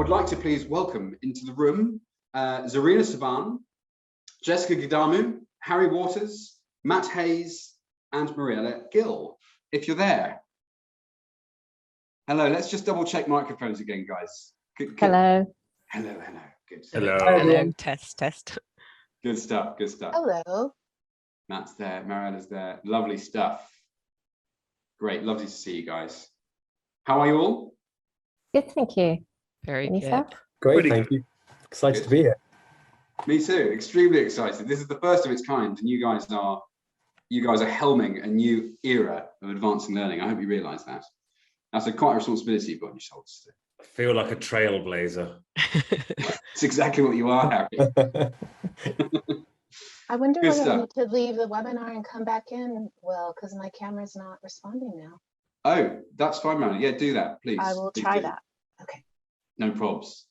would like to please welcome into the room Zarina Saban, Jessica Gidamu, Harry Waters, Matt Hayes, and Mariella Gill, if you're there. Hello, let's just double check microphones again, guys. Hello. Hello, good. Hello, test. Good stuff. Hello. Matt's there, Mariella's there. Lovely stuff. Great, lovely to see you guys. How are you all? Good, thank you. Very And yourself? good. Great, thank you. Excited to be here. Me too, extremely excited. This is the first of its kind, and you guys are helming a new era of advancing learning. I hope you realise that. That's quite a responsibility you've got on your shoulders. I feel like a trailblazer. It's exactly what you are, Harry. I wonder Good whether I stuff. need to leave the webinar and come back in, Will, because my camera's not responding now. Oh, that's fine, Mariella. Yeah, do that, please. I will Please try do. that. Okay. No probs.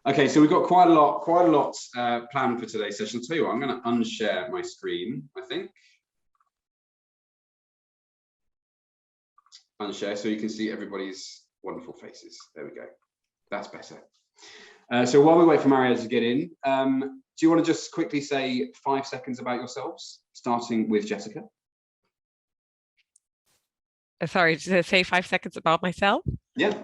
Okay, so we've got quite a lot planned for today's session. I'll tell you what, I'm going to unshare my screen, I think. Unshare so you can see everybody's wonderful faces. There we go. That's better. So while we wait for Mariella to get in, do you want to just quickly say 5 seconds about yourselves, starting with Jessica? Sorry, to say 5 seconds about myself? Yeah.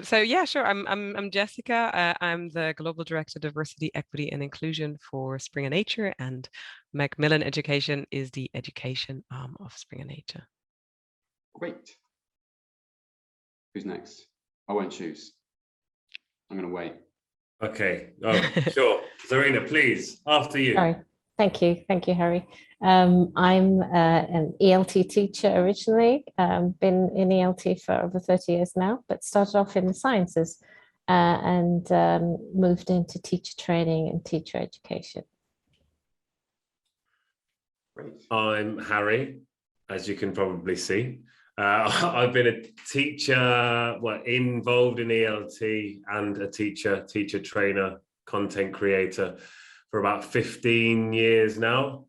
So yeah, sure. I'm Jessica. I'm the Global Director, Diversity, Equity and Inclusion for Springer Nature, and Macmillan Education is the education arm of Springer Nature. Great. Who's next? I won't choose. I'm going to wait. Okay. Oh, sure. Zarina, please, after you. Sorry. Thank you, Harry. I'm an ELT teacher originally, been in ELT for over 30 years now, but started off in the sciences and moved into teacher training and teacher education. Great. I'm Harry, as you can probably see. I've been a teacher, involved in ELT and a teacher trainer, content creator for about 15 years now.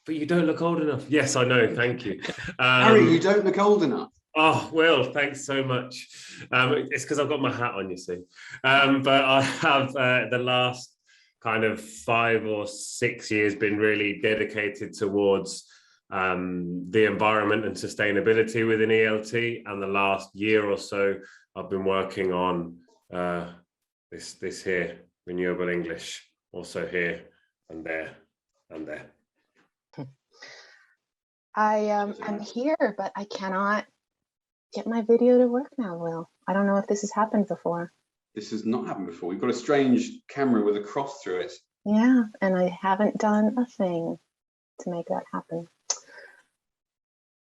But you don't look old enough. Yes, I know. Thank you. Harry, you don't look old enough. Oh, Will, thanks so much. It's because I've got my hat on, you see. But I have the last kind of 5 or 6 years been really dedicated towards the environment and sustainability within ELT. And the last year or so, I've been working on this here, Renewable English, also here and there and there. I'm here, but I cannot get my video to work now, Will. I don't know if this has happened before. This has not happened before. We've got a strange camera with a cross through it. Yeah, and I haven't done a thing to make that happen.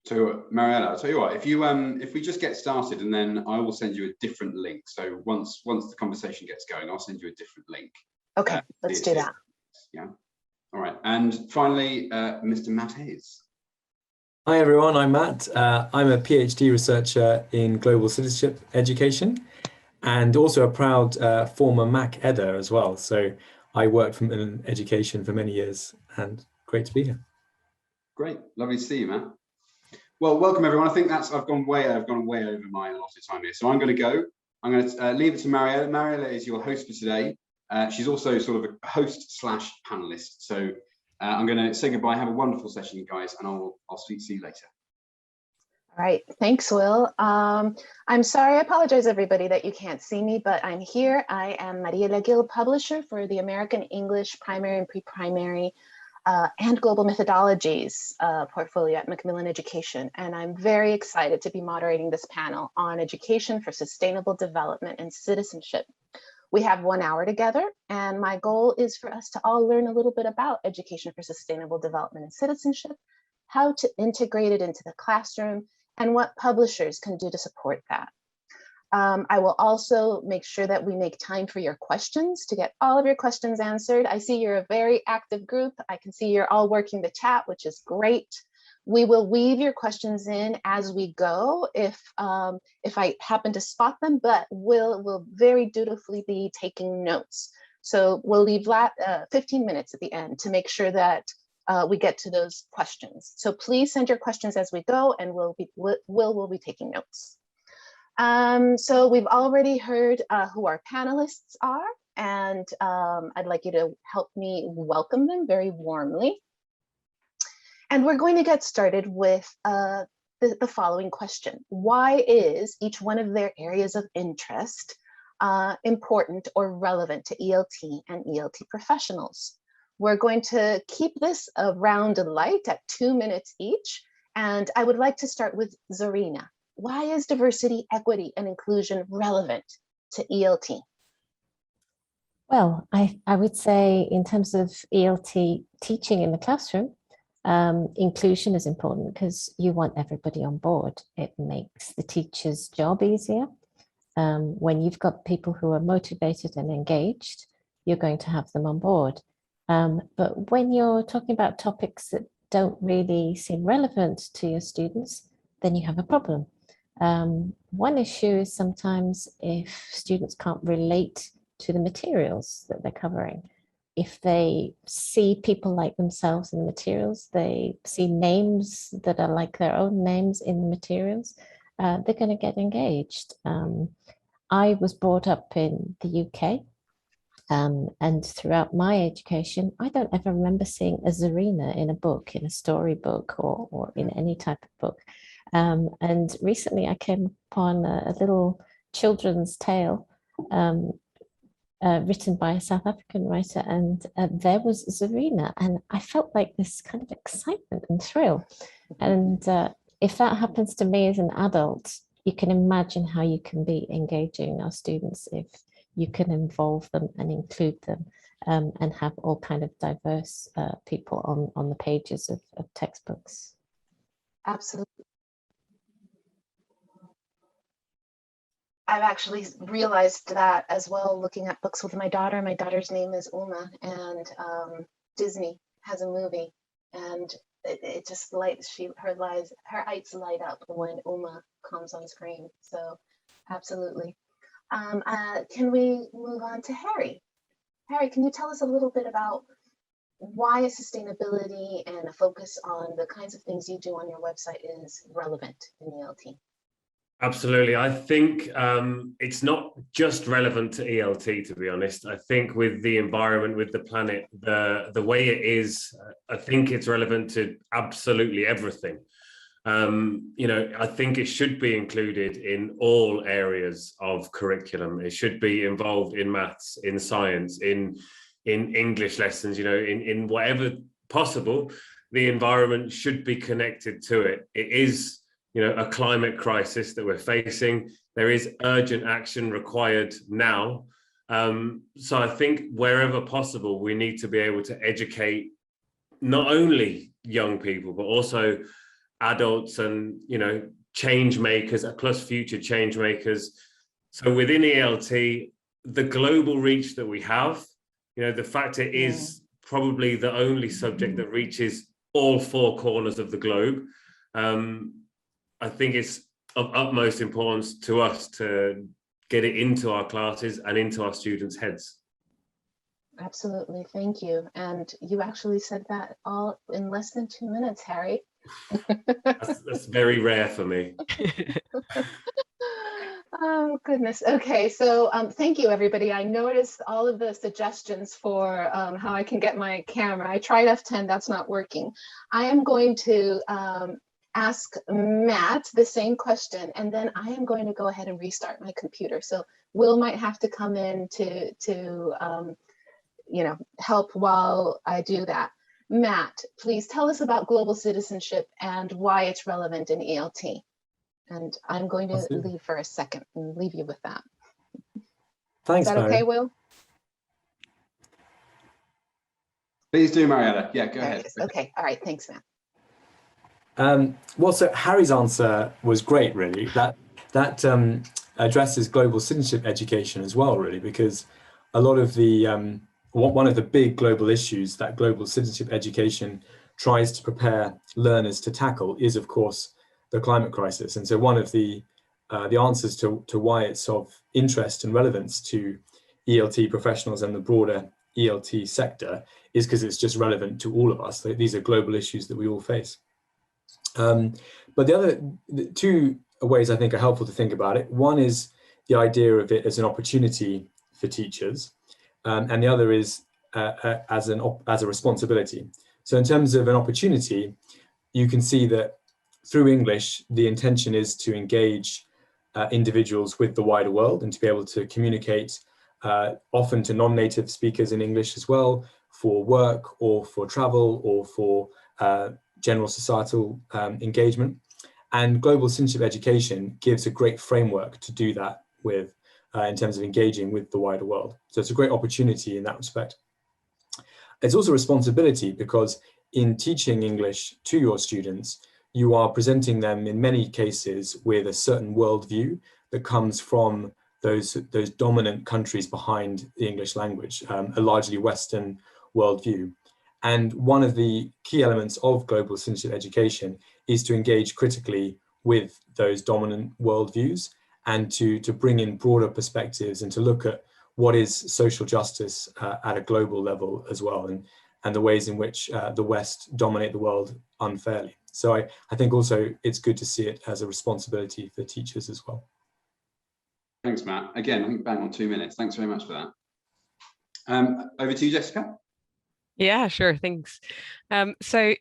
So Mariella, I'll tell you what, if we just get started and then I will send you a different link. So once the conversation gets going, I'll send you a different link. Okay, let's do that. Yeah. All right. And finally, Mr. Matt Hayes. Hi everyone, I'm Matt. I'm a PhD researcher in global citizenship education and also a proud former Mac Edder as well. So I worked in education for many years and great to be here. Great, lovely to see you, Matt. Well, welcome everyone. I think I've gone way over my allotted time here. So I'm going to go. I'm going to leave it to Mariella. Mariella is your host for today. She's also sort of a host / panelist. So I'm going to say goodbye. Have a wonderful session, guys, and I'll speak to you later. All right, thanks, Will. I'm sorry, I apologize, everybody, that you can't see me, but I'm here. I am Mariella Gill, publisher for the American English Primary and Pre-Primary and Global Methodologies portfolio at Macmillan Education. And I'm very excited to be moderating this panel on education for sustainable development and citizenship. We have 1 hour together, and my goal is for us to all learn a little bit about education for sustainable development and citizenship, how to integrate it into the classroom, and what publishers can do to support that. I will also make sure that we make time for your questions to get all of your questions answered. I see you're a very active group. I can see you're all working the chat, which is great. We will weave your questions in as we go if I happen to spot them, but we'll very dutifully be taking notes. So we'll leave 15 minutes at the end to make sure that we get to those questions. So please send your questions as we go, and we'll be taking notes. So we've already heard who our panelists are, and I'd like you to help me welcome them very warmly. And we're going to get started with the following question. Why is each one of their areas of interest important or relevant to ELT and ELT professionals? We're going to keep this around light at 2 minutes each. And I would like to start with Zarina. Why is diversity, equity, and inclusion relevant to ELT? Well, I would say in terms of ELT teaching in the classroom, inclusion is important because you want everybody on board. It makes the teacher's job easier. When you've got people who are motivated and engaged, you're going to have them on board. But when you're talking about topics that don't really seem relevant to your students, then you have a problem. One issue is sometimes if students can't relate to the materials that they're covering. If they see people like themselves in the materials, they see names that are like their own names in the materials, they're going to get engaged. I was brought up in the UK, and throughout my education, I don't ever remember seeing a Zarina in a book, in a storybook, or in any type of book. And recently I came upon a little children's tale written by a South African writer, and there was Zarina, and I felt like this kind of excitement and thrill. And if that happens to me as an adult, you can imagine how you can be engaging our students if you can involve them and include them, and have all kind of diverse people on the pages of textbooks. Absolutely. I've actually realized that as well, looking at books with my daughter. My daughter's name is Uma, and Disney has a movie, and it just lights, her eyes light up when Uma comes on screen. So absolutely. Can we move on to Harry? Harry, can you tell us a little bit about why sustainability and a focus on the kinds of things you do on your website is relevant in ELT? Absolutely. I think it's not just relevant to ELT, to be honest. I think with the environment, with the planet, the way it is, I think it's relevant to absolutely everything. I think it should be included in all areas of curriculum. It should be involved in maths, in science, in English lessons, in whatever possible. The environment should be connected to it. It is a climate crisis that we're facing. There is urgent action required now. So I think wherever possible, we need to be able to educate not only young people, but also adults and, change makers, plus future change makers. So within ELT, the global reach that we have, the fact it is probably the only subject that reaches all 4 corners of the globe. I think it's of utmost importance to us to get it into our classes and into our students' heads. Absolutely, thank you. And you actually said that all in less than 2 minutes, Harry. That's very rare for me. Oh, goodness. Okay, so thank you, everybody. I noticed all of the suggestions for how I can get my camera. I tried F10, that's not working. I am going to ask Matt the same question, and then I am going to go ahead and restart my computer. So Will might have to come in to help while I do that. Matt, please tell us about global citizenship and why it's relevant in ELT. And I'm going to leave for a second and leave you with that. Thanks, Is that Mary. okay, Will? Please do, Mariella. Yeah, go ahead. Okay, all right, thanks, Matt. Well, so Harry's answer was great, really. That addresses global citizenship education as well, really, because a lot of the one of the big global issues that global citizenship education tries to prepare learners to tackle is, of course, the climate crisis. And so one of the answers to why it's of interest and relevance to ELT professionals and the broader ELT sector is because it's just relevant to all of us. These are global issues that we all face. But the two ways I think are helpful to think about it. One is the idea of it as an opportunity for teachers, and the other is as a responsibility. So in terms of an opportunity, you can see that through English, the intention is to engage individuals with the wider world and to be able to communicate often to non-native speakers in English as well, for work or for travel or for general societal engagement. And global citizenship education gives a great framework to do that with in terms of engaging with the wider world. So it's a great opportunity in that respect. It's also a responsibility because in teaching English to your students, you are presenting them in many cases with a certain worldview that comes from those dominant countries behind the English language, a largely Western worldview. And one of the key elements of global citizenship education is to engage critically with those dominant worldviews and to bring in broader perspectives and to look at what is social justice at a global level as well, and the ways in which the West dominate the world unfairly. So I think also it's good to see it as a responsibility for teachers as well. Thanks, Matt. Again, I think bang on 2 minutes. Thanks very much for that. Over to you, Jessica. Yeah, sure. Thanks. So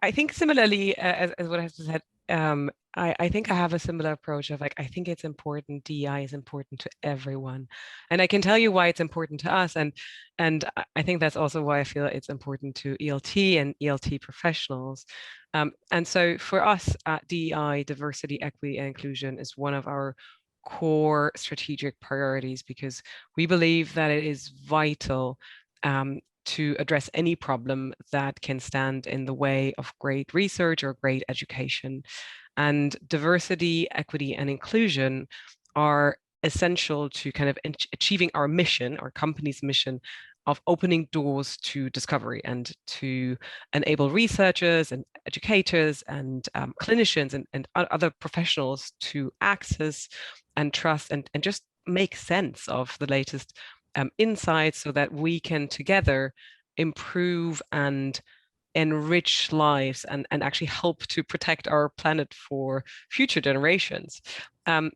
I think similarly, as what I said, I think I have a similar approach of like, I think it's important, DEI is important to everyone. And I can tell you why it's important to us. And I think that's also why I feel it's important to ELT and ELT professionals. And so for us at DEI, diversity, equity, and inclusion is one of our core strategic priorities because we believe that it is vital to address any problem that can stand in the way of great research or great education. And diversity, equity, and inclusion are essential to kind of achieving our mission, our company's mission of opening doors to discovery and to enable researchers and educators and clinicians and other professionals to access and trust and just make sense of the latest insights so that we can together improve and enrich lives and actually help to protect our planet for future generations. And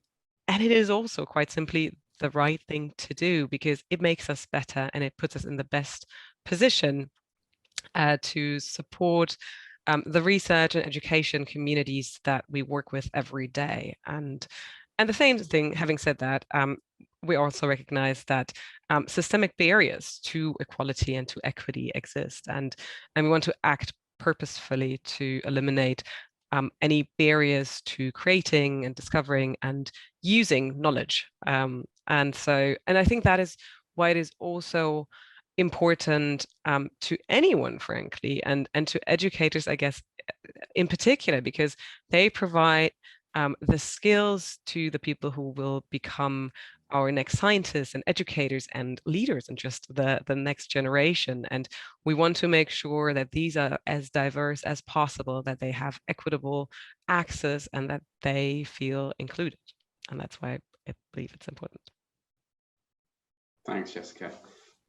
it is also quite simply the right thing to do because it makes us better and it puts us in the best position to support the research and education communities that we work with every day. And the same thing, having said that, we also recognize that systemic barriers to equality and to equity exist, and we want to act purposefully to eliminate any barriers to creating and discovering and using knowledge. And I think that is why it is also important to anyone, frankly, and to educators, I guess, in particular, because they provide the skills to the people who will become our next scientists and educators and leaders and just the next generation. And we want to make sure that these are as diverse as possible, that they have equitable access and that they feel included. And that's why I believe it's important. Thanks, Jessica.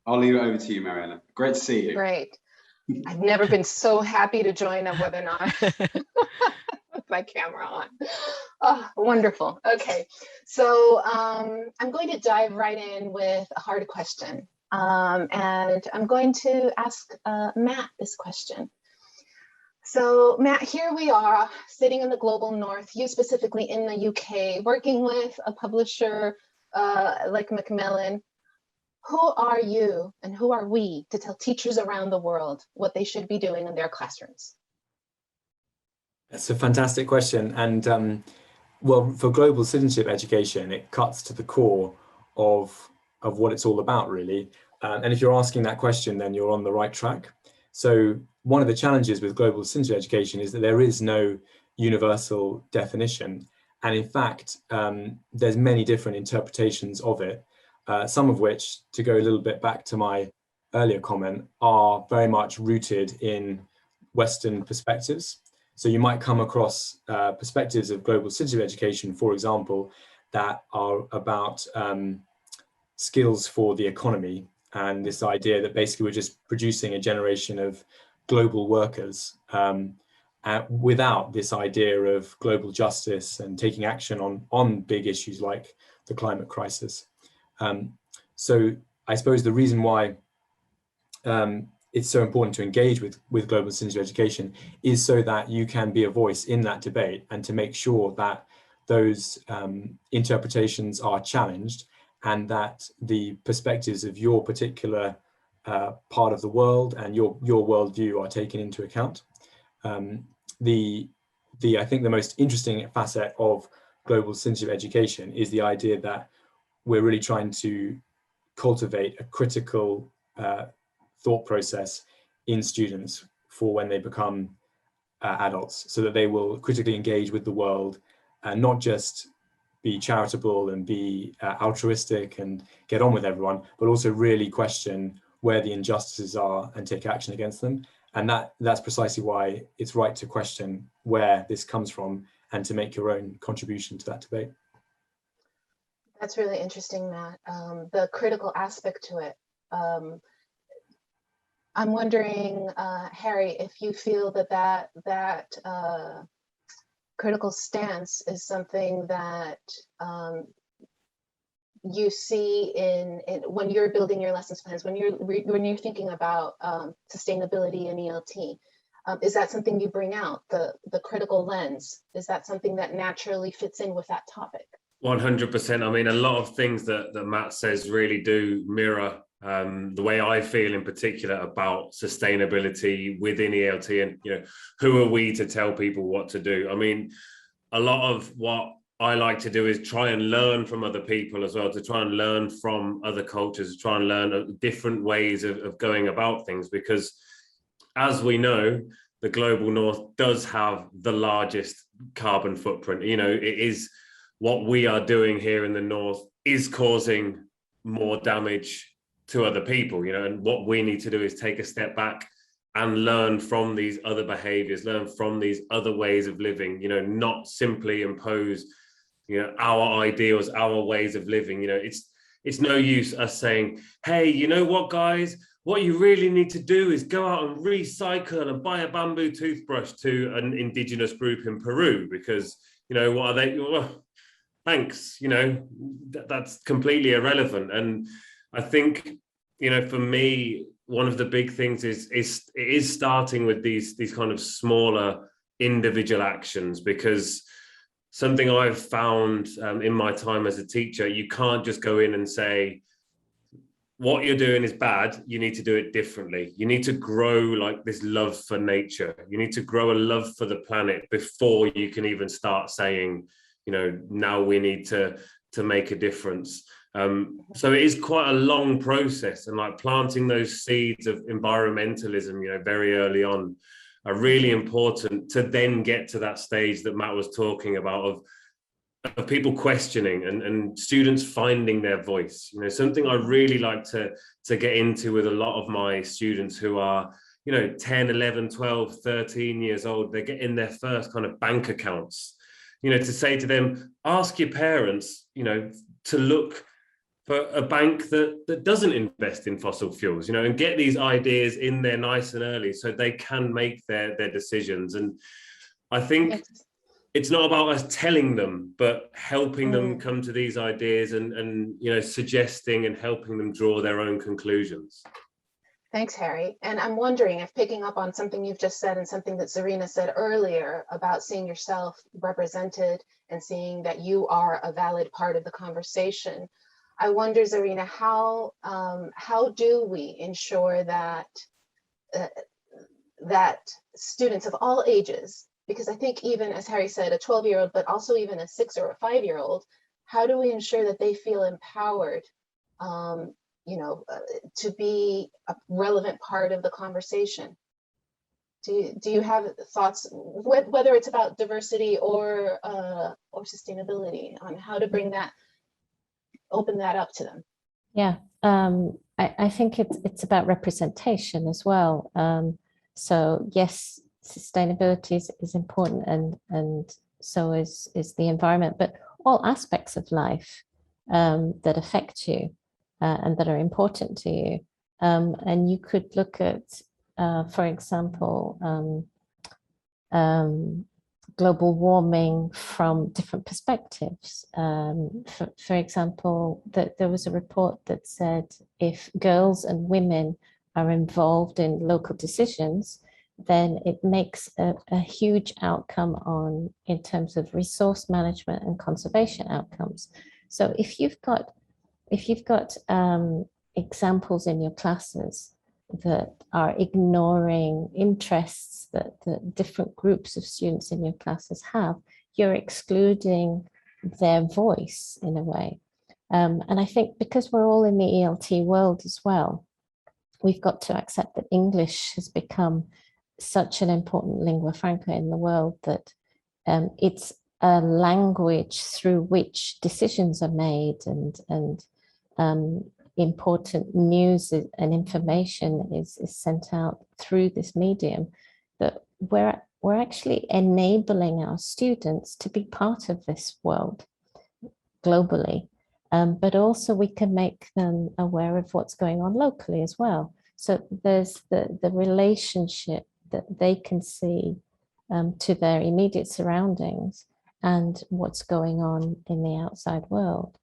I'll leave it over to you, Mariella. Great to see you. Great. I've never been so happy to join a webinar with my camera on. Oh, wonderful. Okay, so I'm going to dive right in with a hard question. And I'm going to ask Matt this question. So Matt, here we are sitting in the global north, you specifically in the UK, working with a publisher like Macmillan. Who are you and who are we to tell teachers around the world what they should be doing in their classrooms? That's a fantastic question. And well, for global citizenship education, it cuts to the core of what it's all about, really. And if you're asking that question, then you're on the right track. So one of the challenges with global citizenship education is that there is no universal definition. And in fact, there's many different interpretations of it. Some of which, to go a little bit back to my earlier comment, are very much rooted in Western perspectives. So you might come across perspectives of global citizenship education, for example, that are about skills for the economy, and this idea that basically we're just producing a generation of global workers without this idea of global justice and taking action on big issues like the climate crisis. So I suppose the reason why it's so important to engage with global citizenship education is so that you can be a voice in that debate and to make sure that those interpretations are challenged and that the perspectives of your particular part of the world and your worldview are taken into account. I think the most interesting facet of global citizenship education is the idea that we're really trying to cultivate a critical thought process in students for when they become adults, so that they will critically engage with the world and not just be charitable and be altruistic and get on with everyone, but also really question where the injustices are and take action against them. And that's precisely why it's right to question where this comes from and to make your own contribution to that debate. That's really interesting, Matt. The critical aspect to it. I'm wondering, Harry, if you feel that critical stance is something that you see in when you're building your lessons plans, when you're thinking about sustainability in ELT. Is that something you bring out, the critical lens? Is that something that naturally fits in with that topic? 100%. I mean, a lot of things that Matt says really do mirror the way I feel in particular about sustainability within ELT, and who are we to tell people what to do? I mean, a lot of what I like to do is try and learn from other people as well, to try and learn from other cultures, to try and learn different ways of going about things, because as we know, the global north does have the largest carbon footprint. It is what we are doing here in the north is causing more damage to other people, and what we need to do is take a step back and learn from these other behaviors, learn from these other ways of living, not simply impose, our ideals, our ways of living. It's no use us saying, hey, you know what, guys, what you really need to do is go out and recycle and buy a bamboo toothbrush to an indigenous group in Peru, because, what are they? Well, thanks, that's completely irrelevant. And I think, for me, one of the big things is starting with these kind of smaller individual actions, because something I've found in my time as a teacher, you can't just go in and say, what you're doing is bad, you need to do it differently. You need to grow like this love for nature. You need to grow a love for the planet before you can even start saying, now we need to make a difference. So it is quite a long process, and like planting those seeds of environmentalism, very early on, are really important to then get to that stage that Matt was talking about of people questioning and students finding their voice. Something I really like to get into with a lot of my students who are 10, 11, 12, 13 years old. They're getting their first kind of bank accounts, to say to them, ask your parents, to look for a bank that doesn't invest in fossil fuels, and get these ideas in there nice and early so they can make their decisions. And I think it's not about us telling them, but helping them come to these ideas and suggesting and helping them draw their own conclusions. Thanks, Harry. And I'm wondering if, picking up on something you've just said and something that Zarina said earlier about seeing yourself represented and seeing that you are a valid part of the conversation, I wonder, Zarina, how do we ensure that that students of all ages, because I think even, as Harry said, a 12-year-old, but also even a 6 or a 5-year-old, how do we ensure that they feel empowered, to be a relevant part of the conversation? Do you have thoughts, whether it's about diversity or sustainability, on how to bring that, open that up to them? Yeah, I think it's about representation as well. So yes, sustainability is important, and so is the environment, but all aspects of life that affect you and that are important to you. And you could look at, for example, global warming from different perspectives. For example, that there was a report that said if girls and women are involved in local decisions, then it makes a huge outcome in terms of resource management and conservation outcomes. So if you've got examples in your classes that are ignoring interests that the different groups of students in your classes have, you're excluding their voice in a way. And I think because we're all in the ELT world as well, we've got to accept that English has become such an important lingua franca in the world that it's a language through which decisions are made and important news and information is sent out through this medium, that we're actually enabling our students to be part of this world globally, but also we can make them aware of what's going on locally as well. So there's the relationship that they can see to their immediate surroundings and what's going on in the outside world.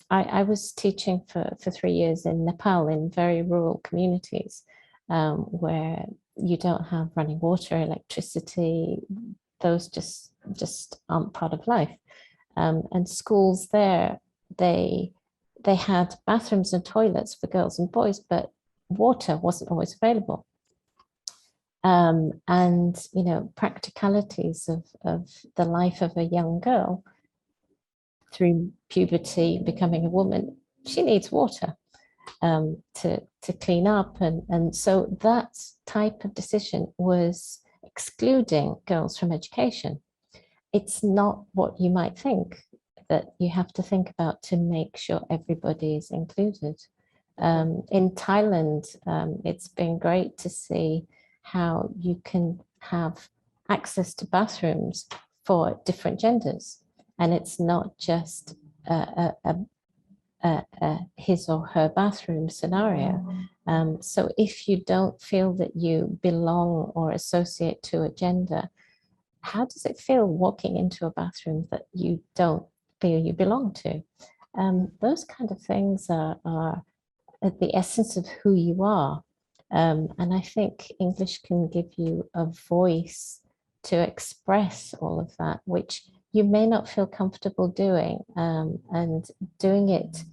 I was teaching for 3 years in Nepal in very rural communities where you don't have running water, electricity, those just aren't part of life. And schools there, they had bathrooms and toilets for girls and boys, but water wasn't always available. And, you know, practicalities of the life of a young girl through puberty, becoming a woman, she needs water to clean up. And so that type of decision was excluding girls from education. It's not what you might think that you have to think about to make sure everybody is included. In Thailand, it's been great to see how you can have access to bathrooms for different genders. And it's not just his or her bathroom scenario. So if you don't feel that you belong or associate to a gender, how does it feel walking into a bathroom that you don't feel you belong to? Those kind of things are at the essence of who you are. And I think English can give you a voice to express all of that, which you may not feel comfortable doing, and doing it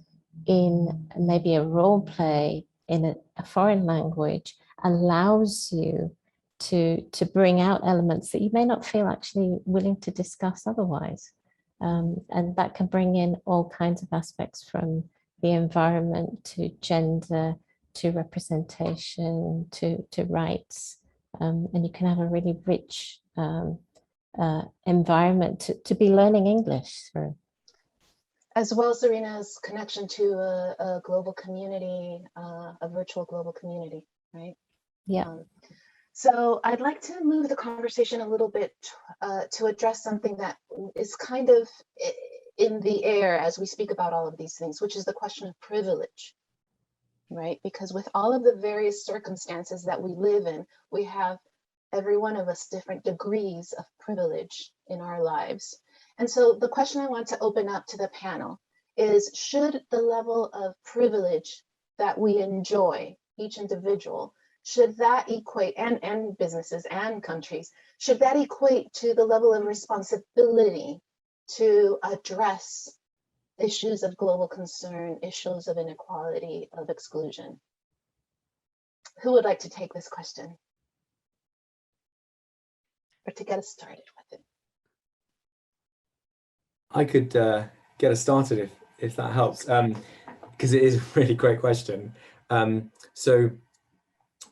in maybe a role play in a foreign language allows you to bring out elements that you may not feel actually willing to discuss otherwise. And that can bring in all kinds of aspects, from the environment to gender, to representation, to rights. And you can have a really rich environment to be learning English through. As well as Serena's connection to a global community, a virtual global community, right? Yeah. So I'd like to move the conversation a little bit to address something that is kind of in the air as we speak about all of these things, which is the question of privilege, right? Because with all of the various circumstances that we live in, we have every one of us different degrees of privilege in our lives. And so the question I want to open up to the panel is, should the level of privilege that we enjoy, each individual, should that equate, and businesses and countries, should that equate to the level of responsibility to address issues of global concern, issues of inequality, of exclusion? Who would like to take this question? Or to get us started with it? I could get us started if that helps, because it is a really great question. So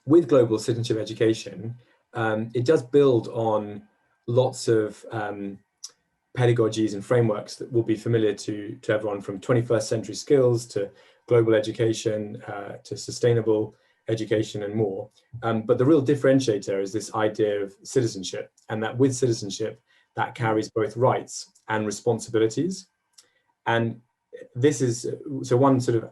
with global citizenship education, it does build on lots of pedagogies and frameworks that will be familiar to everyone, from 21st century skills to global education to sustainable education and more. But the real differentiator is this idea of citizenship, and that with citizenship, that carries both rights and responsibilities. And this is, so one sort of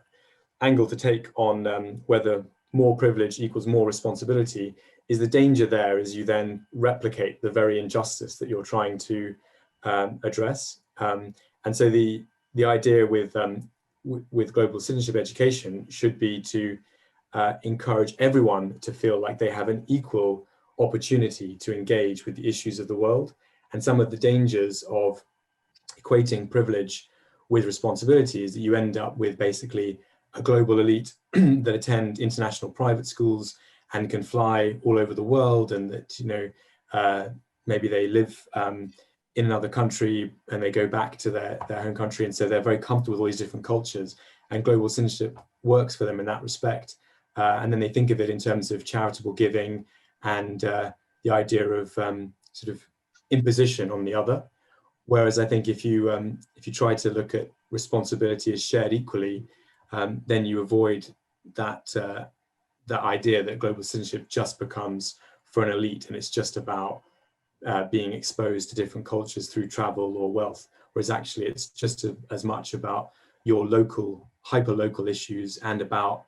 angle to take on whether more privilege equals more responsibility the danger there is you then replicate the very injustice that you're trying to address. And so the idea with global citizenship education should be to encourage everyone to feel like they have an equal opportunity to engage with the issues of the world. And some of the dangers of equating privilege with responsibility is that you end up with basically a global elite that attend international private schools and can fly all over the world, and that, you know, maybe they live in another country and they go back to their home country, and so they're very comfortable with all these different cultures, and global citizenship works for them in that respect. And then they think of it in terms of charitable giving and the idea of sort of imposition on the other. Whereas I think if you try to look at responsibility as shared equally, then you avoid that idea that global citizenship just becomes for an elite and it's just about being exposed to different cultures through travel or wealth. Whereas actually it's just as much about your local, hyper-local issues and about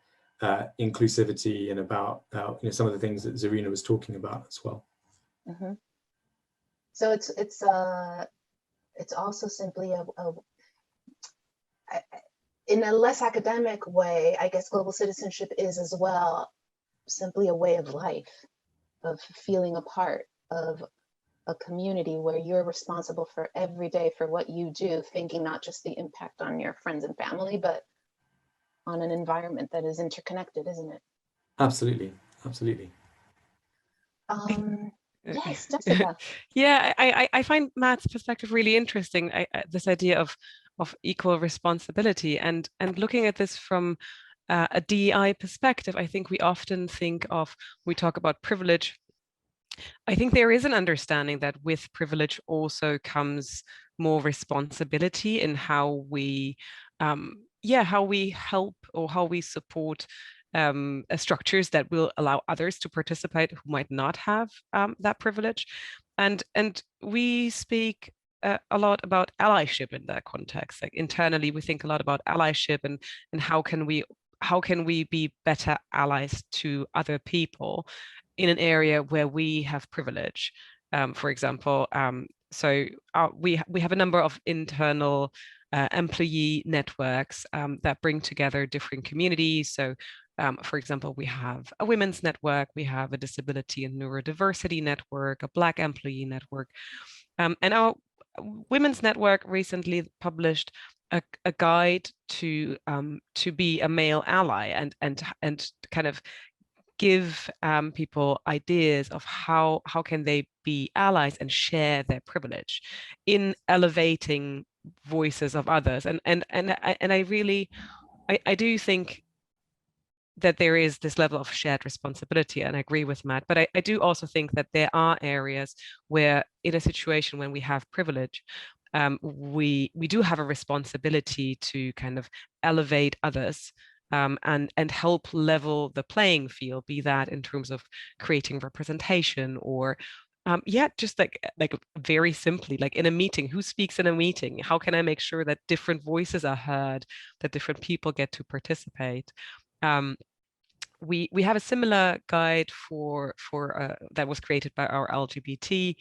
inclusivity and about you know, some of the things that Zarina was talking about as well. Mm-hmm. So it's also simply in a less academic way, I guess global citizenship is as well simply a way of life, of feeling a part of a community where you're responsible for every day for what you do, thinking not just the impact on your friends and family, but on an environment that is interconnected, isn't it? Absolutely, absolutely. Yes, Jessica. Yeah, I find Matt's perspective really interesting. This idea of equal responsibility and looking at this from a DEI perspective. I think we often think of, we talk about privilege. I think there is an understanding that with privilege also comes more responsibility in how we, how we help or how we support structures that will allow others to participate who might not have that privilege. And we speak a lot about allyship in that context. Like internally, we think a lot about allyship and how can we be better allies to other people in an area where we have privilege. For example, we have a number of internal employee networks that bring together different communities. So for example, we have a women's network, we have a disability and neurodiversity network, a Black employee network. And our women's network recently published a guide to be a male ally and kind of give people ideas of how can they be allies and share their privilege in elevating voices of others. And I do think that there is this level of shared responsibility, and I agree with Matt, but I do also think that there are areas where in a situation when we have privilege, we do have a responsibility to kind of elevate others and help level the playing field, be that in terms of creating representation or just like very simply, like in a meeting, who speaks in a meeting? How can I make sure that different voices are heard, that different people get to participate? We have a similar guide for that was created by our LGBT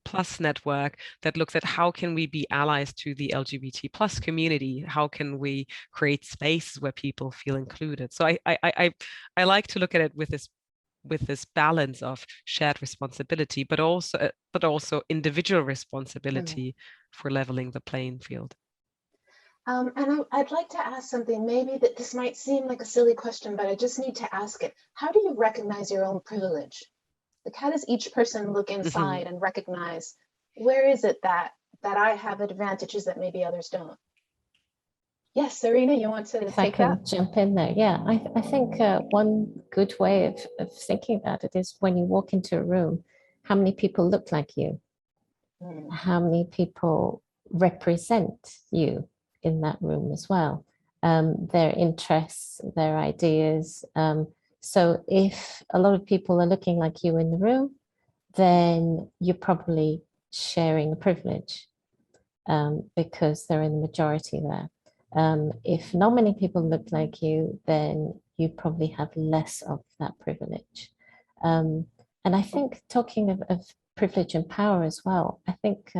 plus network that looks at how can we be allies to the LGBT plus community? How can we create spaces where people feel included? So I like to look at it with this balance of shared responsibility, but also individual responsibility for leveling the playing field. And I'd like to ask something, maybe that this might seem like a silly question, but I just need to ask it. How do you recognize your own privilege? Like, how does each person look inside and recognize, where is it that I have advantages that maybe others don't? Yes, Zarina, you want to If I can jump in there. Yeah, I think one good way of thinking about it is when you walk into a room, how many people look like you? How many people represent you in that room as well? Their interests, their ideas. So if a lot of people are looking like you in the room, then you're probably sharing a privilege because they're in the majority there. If not many people look like you, then you probably have less of that privilege. And And I think talking of privilege and power as well, I think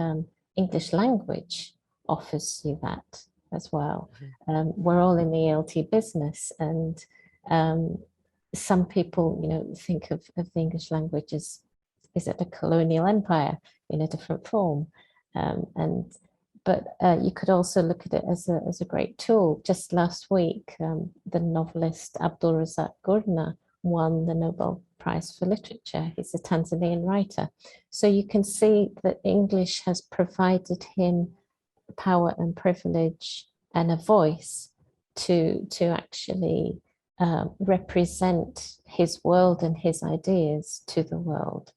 English language offers you that as well. We're all in the ELT business, and some people, think of the English language as, is it a colonial empire in a different form? But you could also look at it as a great tool. Just last week, the novelist Abdul Razak Gurnah won the Nobel Prize for Literature. He's a Tanzanian writer. So you can see that English has provided him power and privilege and a voice to actually represent his world and his ideas to the world.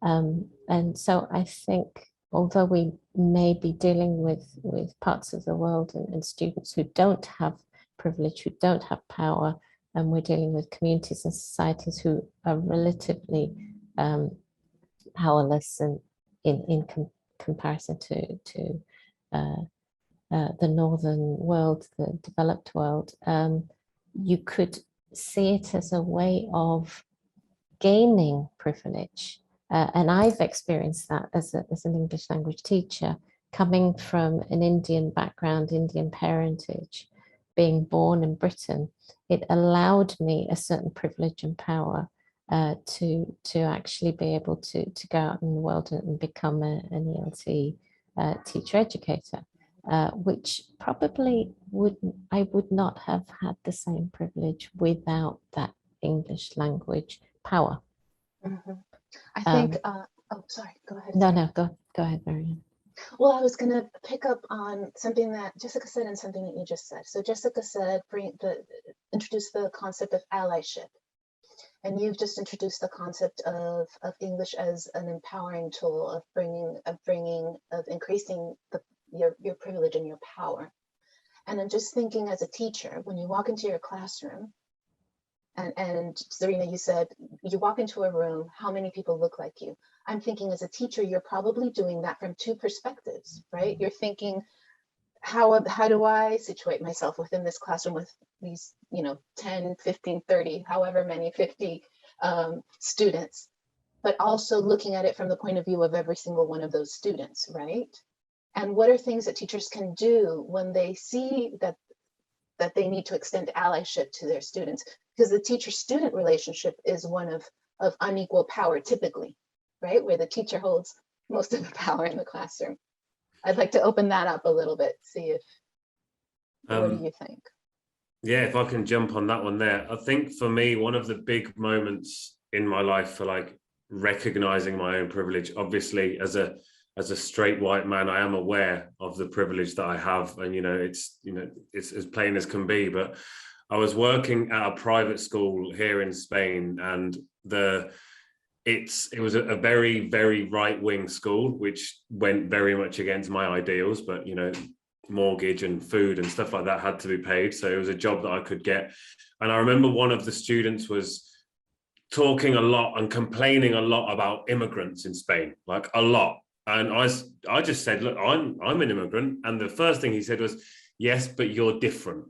And so I think, although we may be dealing with parts of the world and students who don't have privilege, who don't have power, and we're dealing with communities and societies who are relatively powerless and in comparison to the northern world, the developed world, you could see it as a way of gaining privilege. And I've experienced that as an English language teacher, coming from an Indian background, Indian parentage, being born in Britain. It allowed me a certain privilege and power to actually be able to go out in the world and become an ELT teacher educator, which probably I would not have had the same privilege without that English language power. Mm-hmm. I think, sorry, go ahead. No, go ahead, Marianne. Well, I was going to pick up on something that Jessica said and something that you just said. So Jessica said, introduce the concept of allyship. And you've just introduced the concept of English as an empowering tool of increasing your privilege and your power. And I'm just thinking, as a teacher, when you walk into your classroom, and Serena, you said, you walk into a room, how many people look like you? I'm thinking, as a teacher, you're probably doing that from two perspectives, right? You're thinking, how do I situate myself within this classroom with these, 10, 15, 30, however many, 50 students, but also looking at it from the point of view of every single one of those students, right? And what are things that teachers can do when they see that they need to extend allyship to their students? Because the teacher-student relationship is one of unequal power, typically, right? Where the teacher holds most of the power in the classroom. I'd like to open that up a little bit, see if, what do you think? Yeah, if I can jump on that one there. I think for me, one of the big moments in my life for like recognizing my own privilege, obviously as a straight white man, I am aware of the privilege that I have, and it's as plain as can be. But I was working at a private school here in Spain, and it was a very, very right-wing school, which went very much against my ideals. But mortgage and food and stuff like that had to be paid, so it was a job that I could get. And I remember one of the students was talking a lot and complaining a lot about immigrants in Spain, like a lot. And I just said, look, I'm an immigrant. And the first thing he said was, yes, but you're different.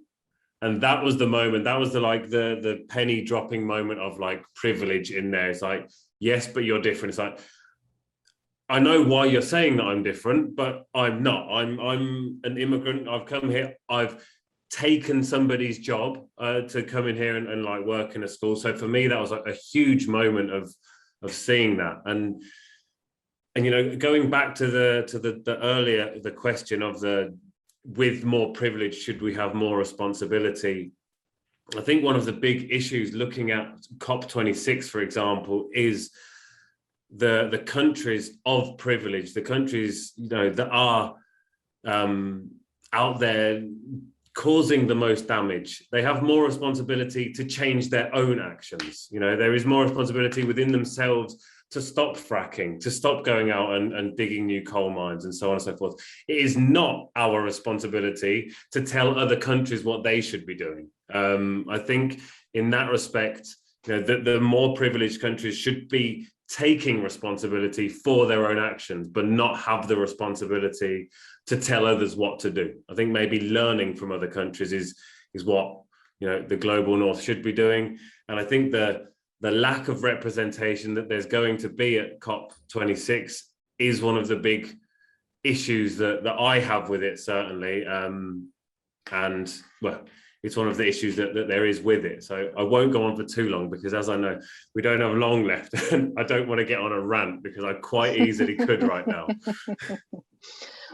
And that was the moment, that was the penny dropping moment of like privilege in there. It's like, yes, but you're different. It's like, I know why you're saying that I'm different, but I'm not. I'm an immigrant. I've come here. I've taken somebody's job to come in here and like work in a school. So for me, that was like a huge moment of seeing that. And going back to the earlier, the question of with more privilege, should we have more responsibility? I think one of the big issues looking at COP26, for example, is the countries of privilege, the countries that are out there causing the most damage. They have more responsibility to change their own actions. There is more responsibility within themselves to stop fracking, to stop going out and digging new coal mines and so on and so forth. It is not our responsibility to tell other countries what they should be doing. I think in that respect, the more privileged countries should be taking responsibility for their own actions, but not have the responsibility to tell others what to do. I think maybe learning from other countries is what the global north should be doing. And I think the the lack of representation that there's going to be at COP26 is one of the big issues that I have with it, certainly. And well, it's one of the issues that there is with it. So I won't go on for too long, because as I know, we don't have long left, and I don't want to get on a rant, because I quite easily could right now.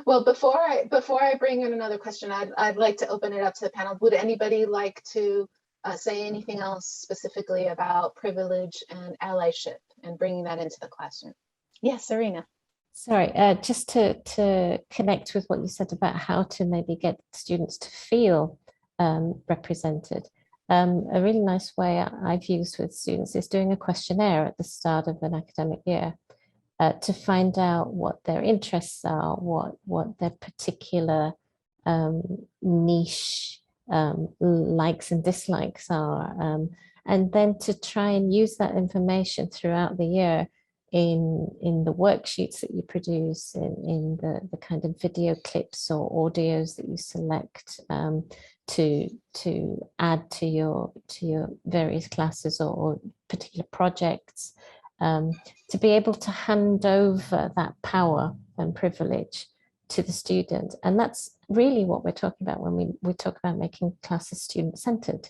Well, before I bring in another question, I'd like to open it up to the panel. Would anybody like to say anything else specifically about privilege and allyship and bringing that into the classroom? Yes, Serena. Sorry, just to connect with what you said about how to maybe get students to feel represented. A really nice way I've used with students is doing a questionnaire at the start of an academic year to find out what their interests are, what their particular niche likes and dislikes are, and then to try and use that information throughout the year in the worksheets that you produce, in the kind of video clips or audios that you select to add to your various classes or particular projects, to be able to hand over that power and privilege to the student. And that's really what we're talking about when we talk about making classes student-centered.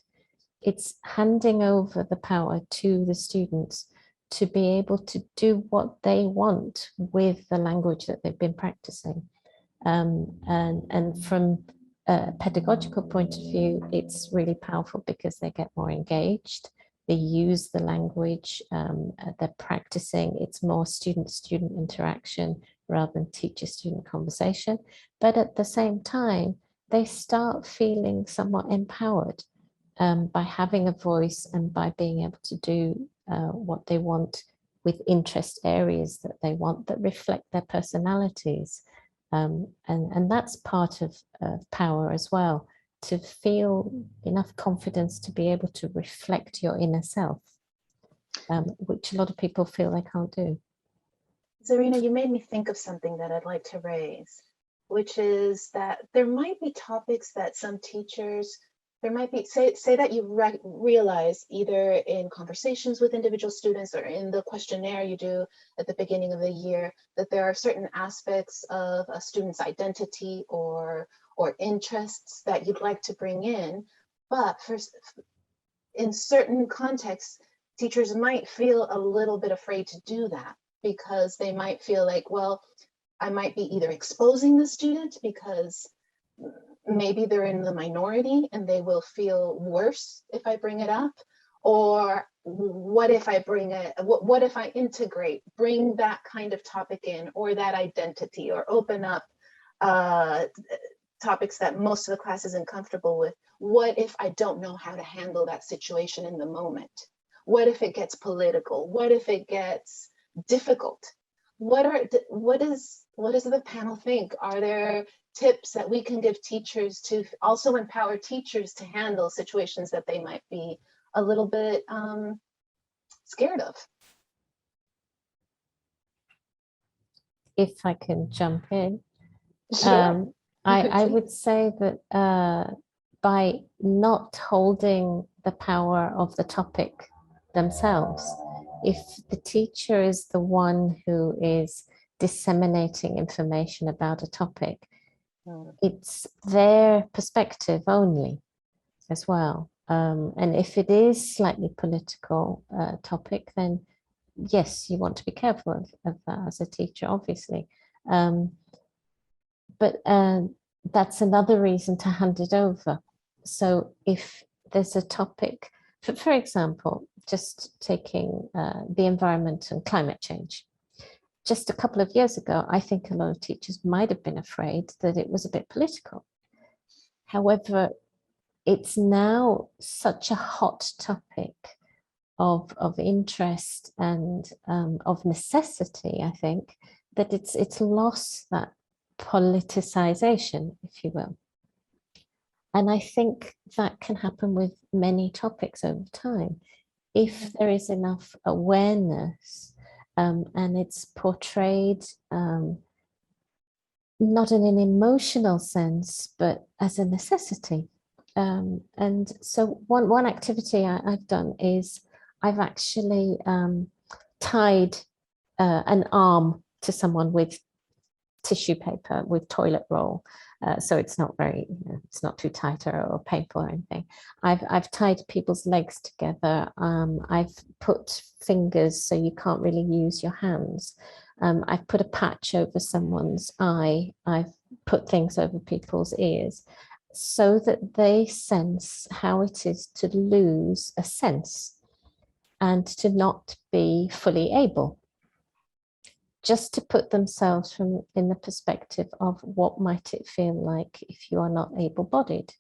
It's handing over the power to the students to be able to do what they want with the language that they've been practicing. And from a pedagogical point of view, it's really powerful because they get more engaged, they use the language, they're practicing, it's more student-student interaction rather than teacher-student conversation. But at the same time, they start feeling somewhat empowered by having a voice and by being able to do what they want with interest areas that they want that reflect their personalities. And that's part of power as well, to feel enough confidence to be able to reflect your inner self, which a lot of people feel they can't do. Zarina, you made me think of something that I'd like to raise, which is that there might be topics that some teachers, there might be, say that you realize either in conversations with individual students or in the questionnaire you do at the beginning of the year, that there are certain aspects of a student's identity or interests that you'd like to bring in, but in certain contexts, teachers might feel a little bit afraid to do that because they might feel like, well, I might be either exposing the student because maybe they're in the minority and they will feel worse if I bring it up, or what if I bring it, what if I integrate, bring that kind of topic in, or that identity, or open up topics that most of the class isn't comfortable with. What if I don't know how to handle that situation in the moment? What if it gets political? What if it gets difficult? What does the panel think? Are there tips that we can give teachers to also empower teachers to handle situations that they might be a little bit scared of? If I can jump in. Sure. I would say that by not holding the power of the topic themselves, if the teacher is the one who is disseminating information about a topic, it's their perspective only as well. And if it is slightly political topic, then yes, you want to be careful of that as a teacher, obviously. But that's another reason to hand it over. So if there's a topic, for example, just taking the environment and climate change. Just a couple of years ago, I think a lot of teachers might have been afraid that it was a bit political. However, it's now such a hot topic of interest and of necessity, I think, that it's lost that politicization, if you will. And I think that can happen with many topics over time. If there is enough awareness and it's portrayed not in an emotional sense, but as a necessity. And so one activity I've done is I've actually tied an arm to someone with tissue paper, with toilet roll. So it's not very, it's not too tight or painful or anything. I've tied people's legs together. I've put fingers so you can't really use your hands. I've put a patch over someone's eye. I've put things over people's ears so that they sense how it is to lose a sense and to not be fully able. Just to put themselves in the perspective of what might it feel like if you are not able-bodied.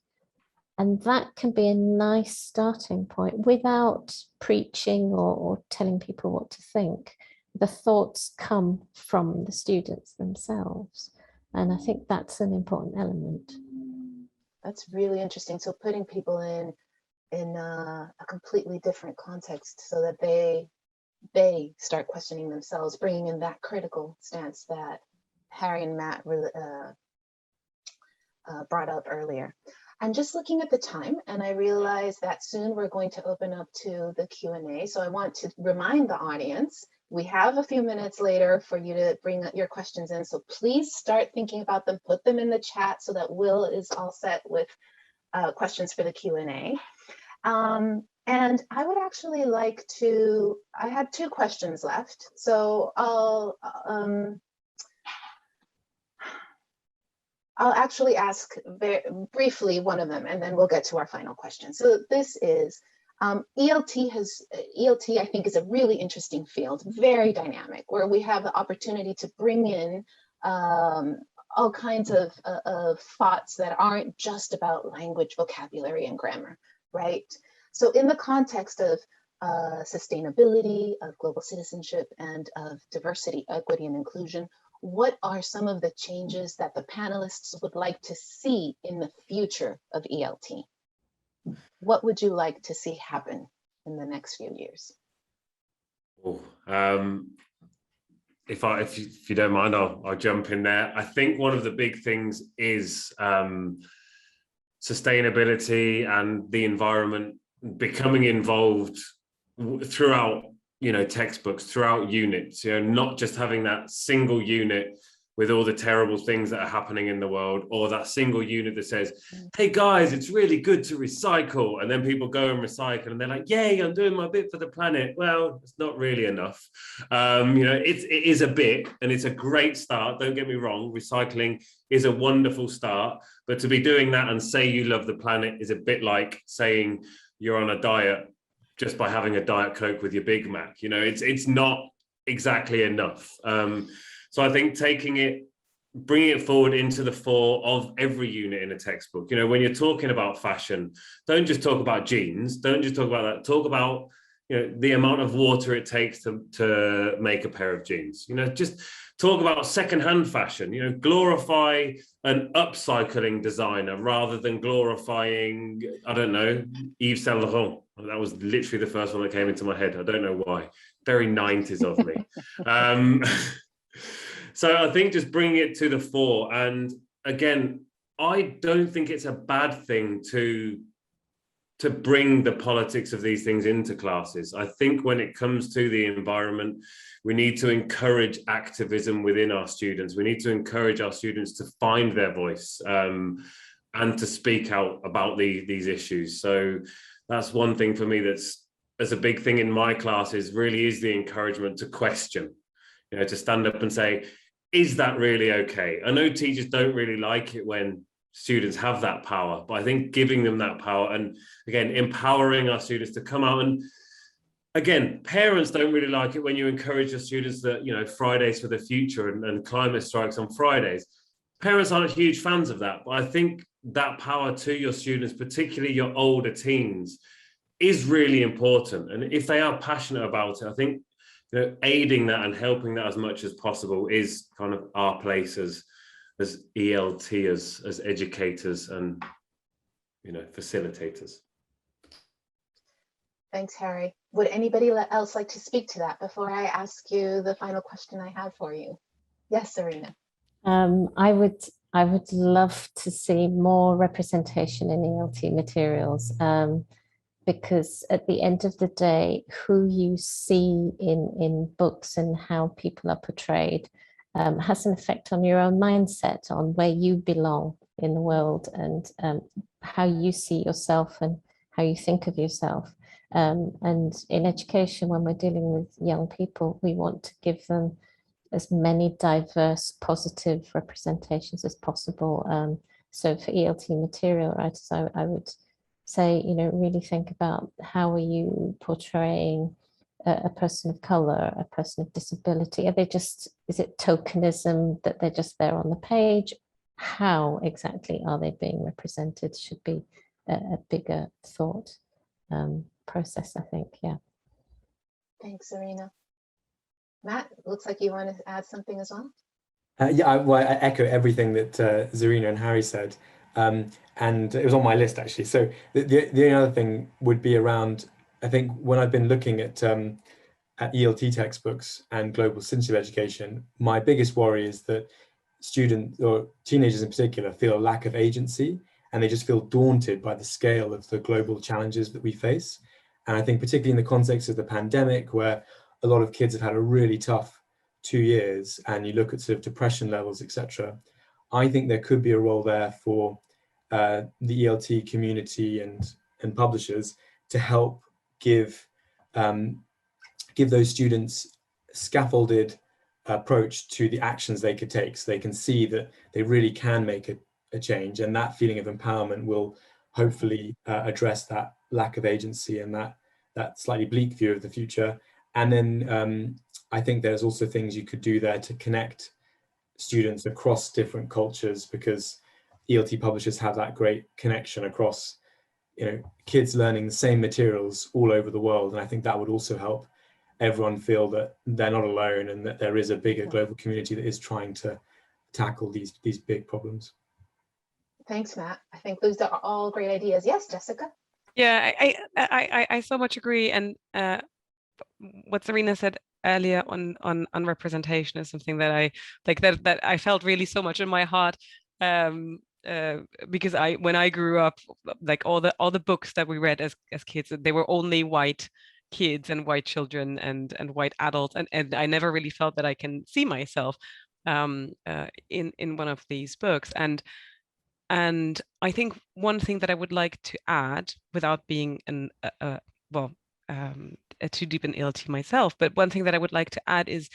And that can be a nice starting point without preaching or telling people what to think. The thoughts come from the students themselves. And I think that's an important element. That's really interesting. So putting people in a completely different context so that they start questioning themselves, bringing in that critical stance that Harry and Matt really, brought up earlier. I'm just looking at the time and I realize that soon we're going to open up to the Q&A. So I want to remind the audience, we have a few minutes later for you to bring your questions in. So please start thinking about them, put them in the chat so that Will is all set with questions for the Q&A. And I would actually like to, I have 2 questions left. So I'll actually ask very briefly one of them and then we'll get to our final question. So this is, ELT I think is a really interesting field, very dynamic, where we have the opportunity to bring in all kinds of thoughts that aren't just about language, vocabulary, and grammar, right? So in the context of sustainability, of global citizenship, and of diversity, equity, and inclusion, what are some of the changes that the panelists would like to see in the future of ELT? What would you like to see happen in the next few years? Oh, if you don't mind, I'll jump in there. I think one of the big things is sustainability and the environment becoming involved throughout, textbooks, throughout units, not just having that single unit with all the terrible things that are happening in the world, or that single unit that says, hey guys, it's really good to recycle. And then people go and recycle and they're like, yay, I'm doing my bit for the planet. Well, it's not really enough. It is a bit, and it's a great start. Don't get me wrong. Recycling is a wonderful start, but to be doing that and say you love the planet is a bit like saying you're on a diet just by having a Diet Coke with your Big Mac. It's not exactly enough. So I think bringing it forward into the fore of every unit in a textbook. When you're talking about fashion, don't just talk about jeans. Don't just talk about that. Talk about the amount of water it takes to make a pair of jeans. Just talk about secondhand fashion. Glorify an upcycling designer rather than glorifying, I don't know, Yves Saint Laurent. That was literally the first one that came into my head. I don't know why. Very 90s of me. So I think just bringing it to the fore. And again, I don't think it's a bad thing to bring the politics of these things into classes. I think when it comes to the environment, we need to encourage activism within our students. We need to encourage our students to find their voice and to speak out about these issues. So that's one thing for me that's a big thing in my classes, really is the encouragement to question, to stand up and say, is that really okay? I know teachers don't really like it when students have that power, but I think giving them that power and again, empowering our students to come out, and again, parents don't really like it when you encourage your students that, Fridays for the future and climate strikes on Fridays. Parents aren't huge fans of that, but I think that power to your students, particularly your older teens, is really important. And if they are passionate about it, I think aiding that and helping that as much as possible is kind of our place as ELT, as educators and facilitators. Thanks, Harry. Would anybody else like to speak to that before I ask you the final question I have for you? Yes, Serena. I would love to see more representation in ELT materials. because at the end of the day, who you see in books and how people are portrayed has an effect on your own mindset, on where you belong in the world, and how you see yourself and how you think of yourself. And in education, when we're dealing with young people, we want to give them as many diverse, positive representations as possible. So for ELT material writers, I would say, really think about how are you portraying a person of color, a person of disability? Is it tokenism that they're just there on the page? How exactly are they being represented should be a bigger thought process, I think. Yeah. Thanks, Zarina. Matt, looks like you want to add something as well. Yeah, I echo everything that Zarina and Harry said, and it was on my list actually. So the only other thing would be around, I think when I've been looking at ELT textbooks and global citizenship education, my biggest worry is that students or teenagers in particular feel a lack of agency, and they just feel daunted by the scale of the global challenges that we face. And I think particularly in the context of the pandemic, where a lot of kids have had a really tough 2 years, and you look at sort of depression levels, etc., I think there could be a role there for the ELT community and publishers to help give those students scaffolded approach to the actions they could take, so they can see that they really can make a change, and that feeling of empowerment will hopefully address that lack of agency and that slightly bleak view of the future. And then I think there's also things you could do there to connect students across different cultures, because ELT publishers have that great connection across, kids learning the same materials all over the world. And I think that would also help everyone feel that they're not alone, and that there is a bigger global community that is trying to tackle these big problems. Thanks, Matt. I think those are all great ideas. Yes, Jessica? Yeah, I so much agree. And what Zarina said earlier on representation is something that I like, that I felt really so much in my heart, because when I grew up, like all the books that we read as kids, they were only white kids and white children and white adults, and I never really felt that I can see myself in one of these books. And I think one thing that I would like to add, without being too deep in ELT myself, but one thing that I would like to add is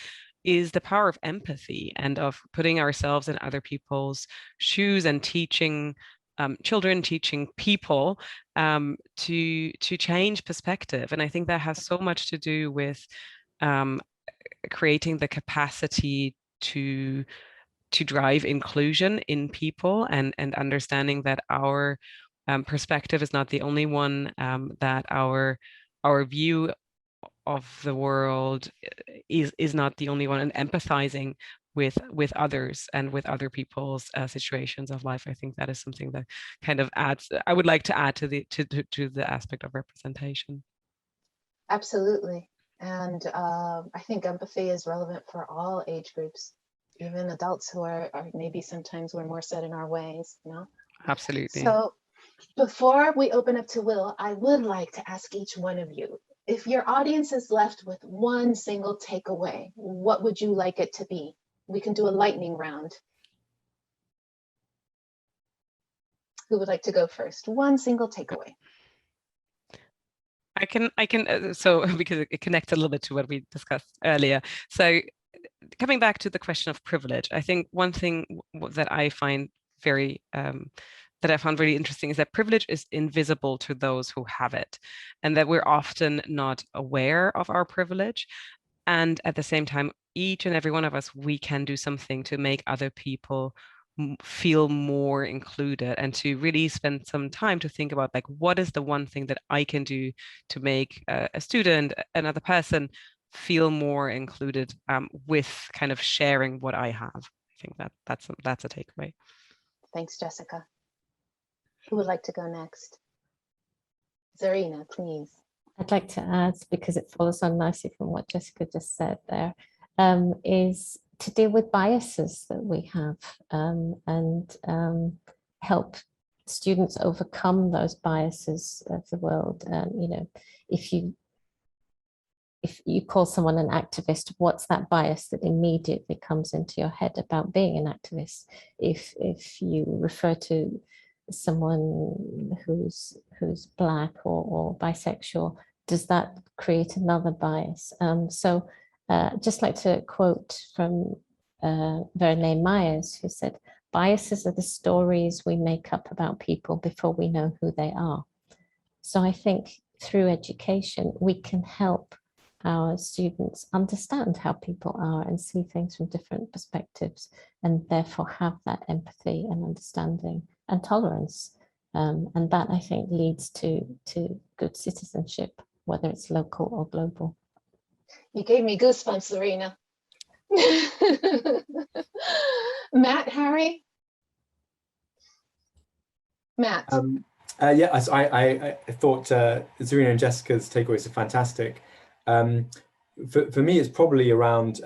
the power of empathy and of putting ourselves in other people's shoes and teaching children, teaching people to change perspective. And I think that has so much to do with creating the capacity to drive inclusion in people, and understanding that our perspective is not the only one, that our view of the world is not the only one, and empathizing with others and with other people's situations of life. I think that is something that kind of adds, I would like to add to the aspect of representation. Absolutely. And I think empathy is relevant for all age groups, even adults who are maybe sometimes we're more set in our ways, Absolutely. So before we open up to Will, I would like to ask each one of you, if your audience is left with one single takeaway, what would you like it to be? We can do a lightning round. Who would like to go first? One single takeaway. I can so because it connects a little bit to what we discussed earlier. So coming back to the question of privilege, I think one thing that I find that I found really interesting is that privilege is invisible to those who have it, and that we're often not aware of our privilege. And at the same time, each and every one of us, we can do something to make other people feel more included, and to really spend some time to think about, like, what is the one thing that I can do to make a student, another person, feel more included, with kind of sharing what I have. I think that's a takeaway. Thanks, Jessica. Who would like to go next? Zarina, please. I'd like to add, because it follows on nicely from what Jessica just said there, is to deal with biases that we have, and help students overcome those biases of the world. You know, if you call someone an activist, what's that bias that immediately comes into your head about being an activist? If you refer to someone who's Black or bisexual, does that create another bias? So just like to quote from Verlaine Myers, who said, "Biases are the stories we make up about people before we know who they are." So I think through education, we can help our students understand how people are and see things from different perspectives, and therefore have that empathy and understanding and tolerance. And that, I think, leads to good citizenship, whether it's local or global. You gave me goosebumps, Lorena. Matt, Harry? Matt. Yeah, I thought Zarina and Jessica's takeaways are fantastic. For me, it's probably around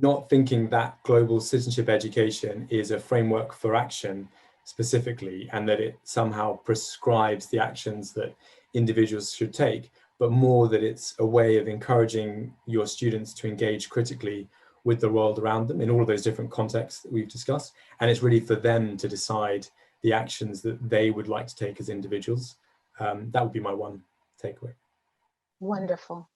not thinking that global citizenship education is a framework for action specifically, and that it somehow prescribes the actions that individuals should take, but more that it's a way of encouraging your students to engage critically with the world around them in all of those different contexts that we've discussed. And it's really for them to decide the actions that they would like to take as individuals. That would be my one takeaway. Wonderful.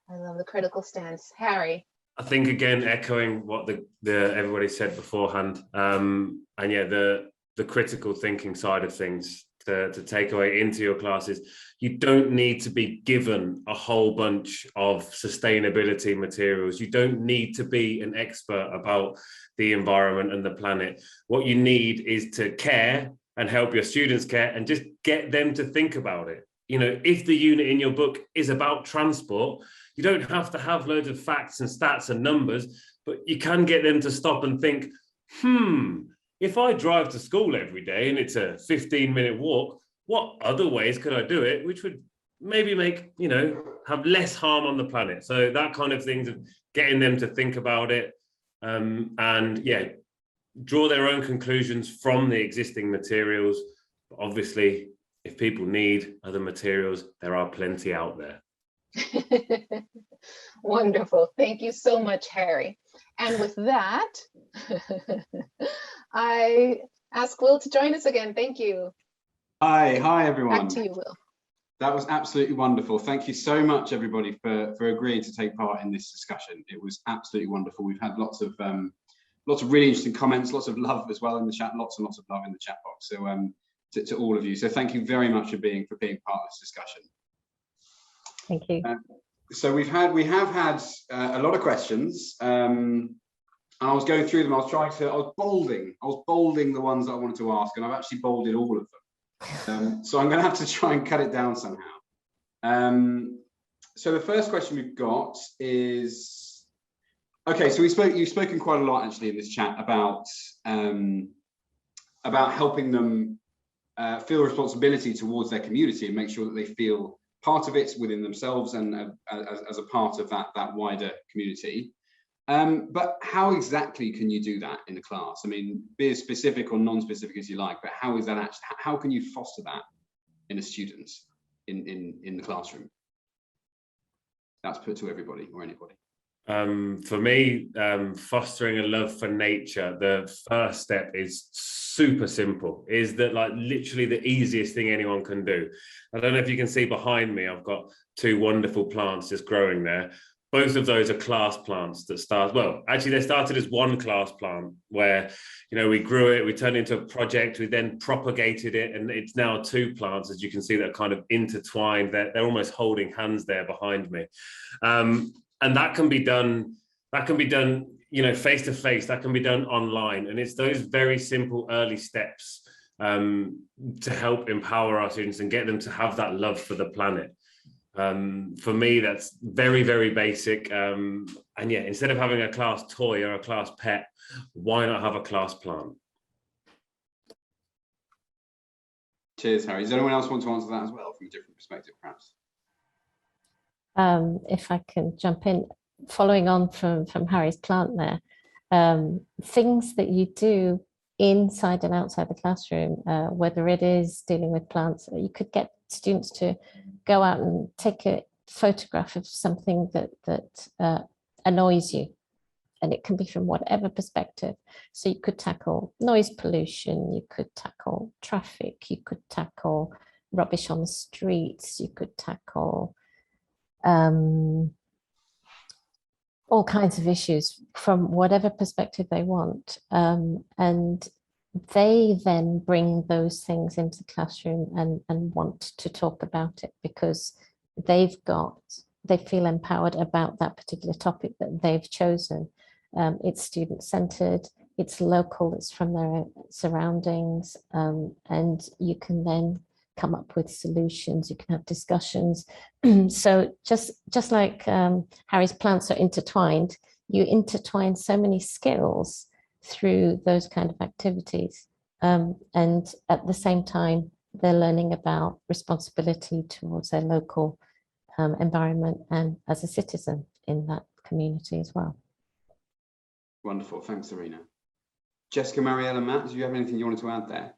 I love the critical stance. Harry. I think, again, echoing what the everybody said beforehand, and yeah, the critical thinking side of things to take away into your classes. You don't need to be given a whole bunch of sustainability materials. You don't need to be an expert about the environment and the planet. What you need is to care and help your students care, and just get them to think about it. You know, if the unit in your book is about transport, you don't have to have loads of facts and stats and numbers, but you can get them to stop and think, if I drive to school every day and it's a 15-minute walk, what other ways could I do it, which would maybe make, you know, have less harm on the planet? So that kind of things, of getting them to think about it, and yeah, draw their own conclusions from the existing materials. But obviously, if people need other materials, there are plenty out there. Wonderful. Thank you so much, Harry. And with that, I ask Will to join us again. Thank you. Hi everyone. Back to you, Will. That was absolutely wonderful. Thank you so much, everybody, for agreeing to take part in this discussion. It was absolutely wonderful. We've had lots of really interesting comments, lots of love as well in the chat, lots and lots of love in the chat box. So to all of you. So thank you very much for being part of this discussion. Thank you. So we have had a lot of questions. I was going through them. I was bolding the ones that I wanted to ask, and I've actually bolded all of them. So I'm going to have to try and cut it down somehow. So the first question we've got is, okay, so you've spoken quite a lot actually in this chat about helping them feel responsibility towards their community and make sure that they feel part of it within themselves and as a part of that wider community. But how exactly can you do that in a class? I mean, be as specific or non-specific as you like, but how is that actually, how can you foster that in a student in the classroom? That's put to everybody or anybody. For me, fostering a love for nature, the first step is super simple. Is that like literally the easiest thing anyone can do. I don't know if you can see behind me, I've got two wonderful plants just growing there. Both of those are class plants that they started as one class plant where, you know, we grew it, we turned it into a project, we then propagated it, and it's now two plants, as you can see, that are kind of intertwined. They're almost holding hands there behind me. And that can be done, you know, face to face, that can be done online. And it's those very simple early steps to help empower our students and get them to have that love for the planet. For me, that's very, very basic. And yeah, instead of having a class toy or a class pet, why not have a class plant? Cheers, Harry. Does anyone else want to answer that as well from a different perspective, perhaps? If I can jump in, following on from Harry's plant there, things that you do inside and outside the classroom, whether it is dealing with plants. You could get students to go out and take a photograph of something that annoys you, and it can be from whatever perspective. So you could tackle noise pollution, you could tackle traffic, you could tackle rubbish on the streets, you could tackle all kinds of issues from whatever perspective they want. And they then bring those things into the classroom and want to talk about it because they feel empowered about that particular topic that they've chosen. It's student-centered, it's local, it's from their surroundings, and you can then come up with solutions, you can have discussions. So just like Harry's plants are intertwined, you intertwine so many skills through those kind of activities. And at the same time, they're learning about responsibility towards their local environment and as a citizen in that community as well. Wonderful, thanks, Serena. Jessica, Marielle, Matt, do you have anything you wanted to add there?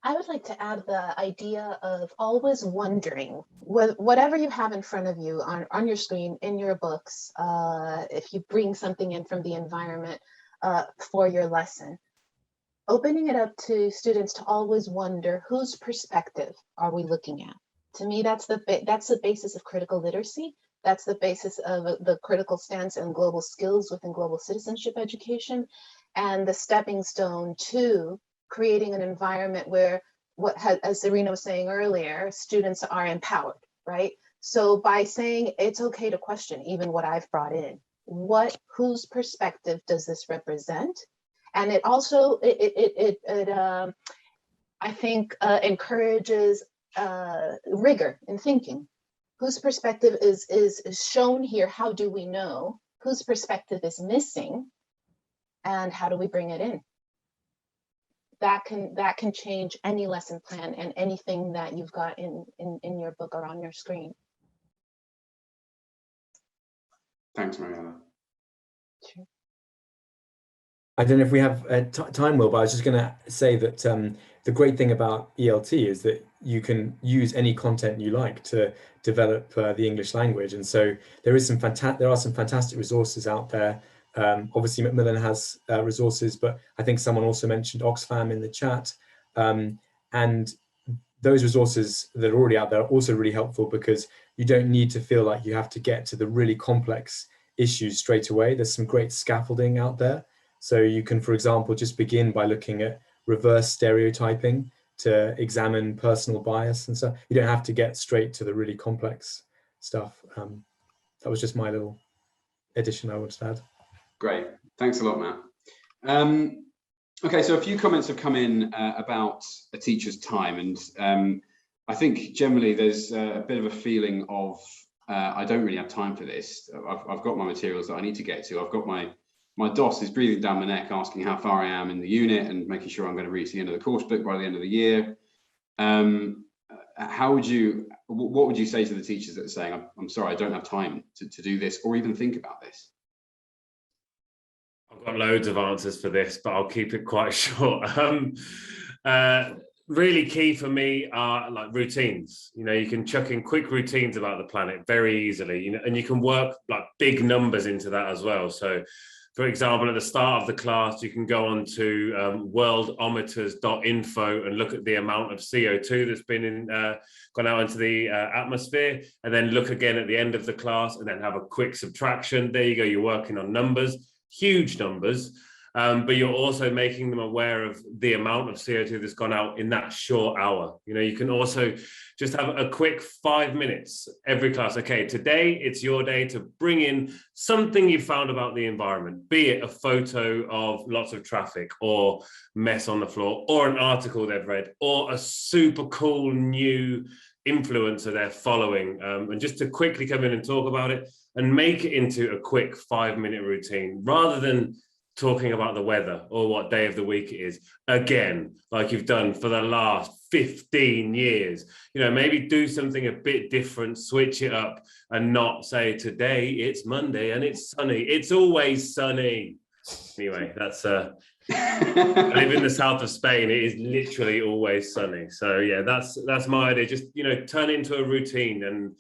I would like to add the idea of always wondering, whatever you have in front of you on your screen, in your books, if you bring something in from the environment for your lesson, opening it up to students to always wonder, whose perspective are we looking at? To me, that's the basis of critical literacy. That's the basis of the critical stance and global skills within global citizenship education, and the stepping stone to creating an environment where, as Serena was saying earlier, students are empowered, right? So by saying it's okay to question even what I've brought in, whose perspective does this represent? And it also, I think, encourages rigor in thinking. Whose perspective is shown here? How do we know whose perspective is missing, and how do we bring it in? That can change any lesson plan and anything that you've got in your book or on your screen. Thanks, Mariella. Sure. I don't know if we have time, Will, but I was just going to say that the great thing about ELT is that you can use any content you like to develop the English language, and so there are some fantastic resources out there. Obviously, Macmillan has resources, but I think someone also mentioned Oxfam in the chat, and those resources that are already out there are also really helpful because you don't need to feel like you have to get to the really complex issues straight away. There's some great scaffolding out there. So you can, for example, just begin by looking at reverse stereotyping to examine personal bias and so you don't have to get straight to the really complex stuff. That was just my little addition I wanted to add. Great, thanks a lot, Matt. Okay, so a few comments have come in about a teacher's time, and I think generally there's a bit of a feeling of I don't really have time for this. I've got my materials that I need to get to. I've got my DOS is breathing down my neck, asking how far I am in the unit and making sure I'm going to reach the end of the course book by the end of the year. What would you say to the teachers that are saying, I'm sorry, I don't have time to do this or even think about this? I've got loads of answers for this, but I'll keep it quite short. Really key for me are like routines. You can chuck in quick routines about the planet very easily, and you can work like big numbers into that as well. So, for example, at the start of the class, you can go on to worldometers.info and look at the amount of CO2 that's been gone out into the atmosphere, and then look again at the end of the class and then have a quick subtraction. There you go, you're working on numbers, huge numbers, but you're also making them aware of the amount of CO2 that's gone out in that short hour. You can also just have a quick 5 minutes every class. Okay, today it's your day to bring in something you found about the environment, be it a photo of lots of traffic or mess on the floor, or an article they've read, or a super cool new influencer they're following, and just to quickly come in and talk about it and make it into a quick 5-minute routine rather than talking about the weather or what day of the week it is again, like you've done for the last 15 years. Maybe do something a bit different, switch it up, and not say today it's Monday and it's sunny. It's always sunny. Anyway, that's I live in the south of Spain. It is literally always sunny. So yeah, that's my idea. Just, you know, turn it into a routine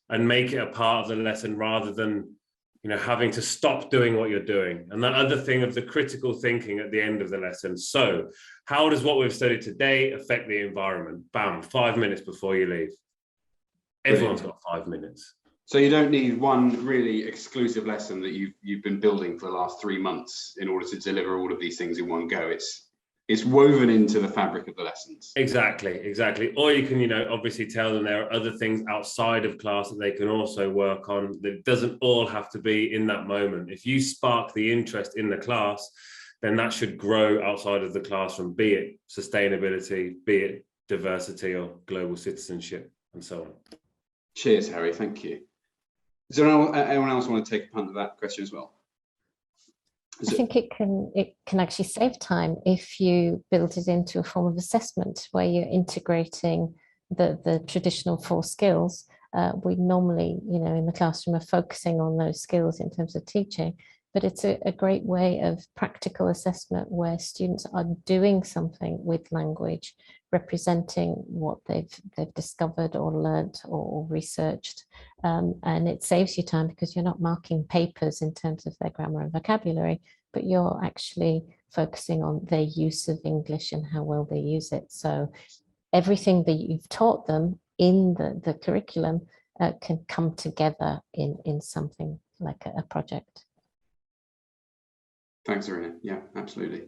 and make it a part of the lesson rather than, you know, having to stop doing what you're doing. And that other thing of the critical thinking at the end of the lesson. So how does what we've studied today affect the environment? Bam, 5 minutes before you leave. Everyone's got 5 minutes. So you don't need one really exclusive lesson that you've been building for the last 3 months in order to deliver all of these things in one go. It's woven into the fabric of the lessons. Exactly. Or you can, you know, obviously tell them there are other things outside of class that they can also work on. That doesn't all have to be in that moment. If you spark the interest in the class, then that should grow outside of the classroom, be it sustainability, be it diversity or global citizenship, and so on. Cheers, Harry. Thank you. Does anyone else want to take a punt at that question as well? I think it can actually save time if you build it into a form of assessment where you're integrating the traditional 4 skills. We normally, you know, in the classroom are focusing on those skills in terms of teaching, but it's a great way of practical assessment where students are doing something with language, representing what they've discovered or learnt or researched. And it saves you time because you're not marking papers in terms of their grammar and vocabulary, but you're actually focusing on their use of English and how well they use it. So everything that you've taught them in the curriculum can come together in something like a project. Thanks, Irina. Yeah, absolutely.